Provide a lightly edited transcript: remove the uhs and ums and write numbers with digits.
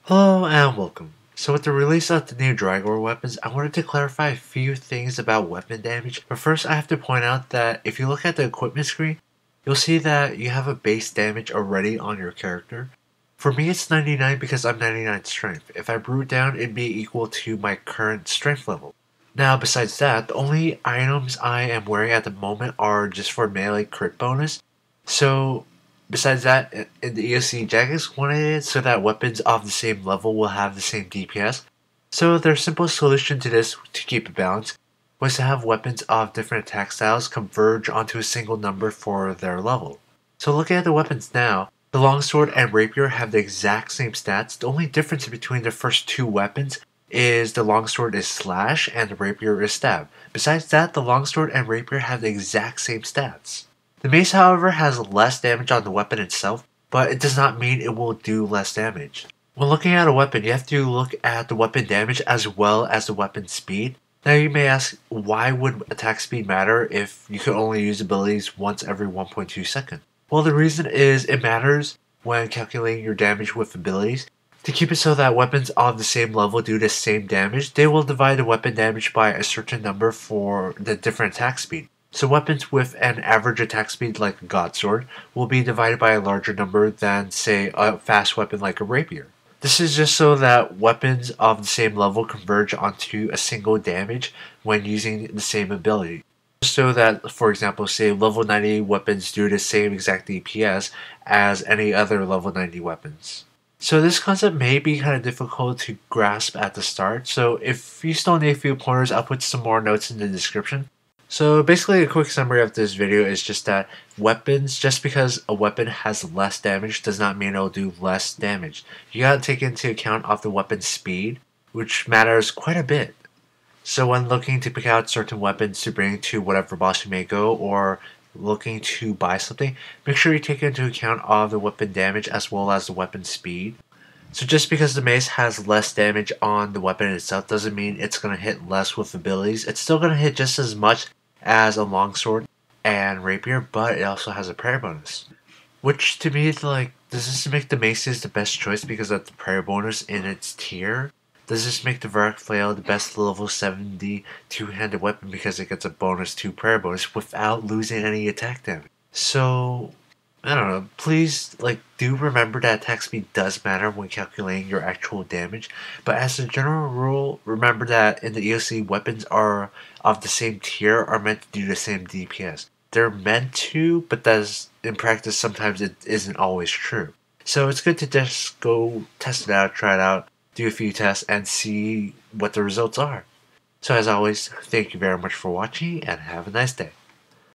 Hello and welcome. So with the release of the new Drygore weapons, I wanted to clarify a few things about weapon damage, but first I have to point out that if you look at the equipment screen, you'll see that you have a base damage already on your character. For me it's 99 because I'm 99 strength. If I brew it down, it'd be equal to my current strength level. Now besides that, the only items I am wearing at the moment are just for melee crit bonus. So besides that, in the EOC Jagex wanted it so that weapons of the same level will have the same DPS. So their simple solution to this, to keep it balanced, was to have weapons of different attack styles converge onto a single number for their level. So looking at the weapons now, the longsword and rapier have the exact same stats. The only difference between the first two weapons is the longsword is slash and the rapier is stab. Besides that, the longsword and rapier have the exact same stats. The mace, however, has less damage on the weapon itself, but it does not mean it will do less damage. When looking at a weapon, you have to look at the weapon damage as well as the weapon speed. Now you may ask, why would attack speed matter if you could only use abilities once every 1.2 seconds? Well, the reason is it matters when calculating your damage with abilities. To keep it so that weapons of the same level do the same damage, they will divide the weapon damage by a certain number for the different attack speed. So weapons with an average attack speed like a God Sword will be divided by a larger number than, say, a fast weapon like a Rapier. This is just so that weapons of the same level converge onto a single damage when using the same ability. So that, for example, say level 90 weapons do the same exact DPS as any other level 90 weapons. So this concept may be kind of difficult to grasp at the start, so if you still need a few pointers, I'll put some more notes in the description. So basically a quick summary of this video is just that weapons, just because a weapon has less damage does not mean it'll do less damage. You gotta take into account of the weapon's speed, which matters quite a bit. So when looking to pick out certain weapons to bring to whatever boss you may go, or looking to buy something, make sure you take into account of the weapon damage as well as the weapon speed. So just because the mace has less damage on the weapon itself doesn't mean it's going to hit less with abilities. It's still going to hit just as much as a longsword and rapier, but it also has a prayer bonus. Which to me is like, does this make the maces the best choice because of the prayer bonus in its tier? Does this make the Varrock Flail the best level 70 two-handed weapon because it gets a bonus 2 prayer bonus without losing any attack damage? So I don't know, please, do remember that attack speed does matter when calculating your actual damage, but as a general rule, remember that in the EOC, weapons are of the same tier are meant to do the same DPS. They're meant to, but in practice, sometimes it isn't always true. So it's good to just go test it out, try it out, do a few tests, and see what the results are. So as always, thank you very much for watching, and have a nice day.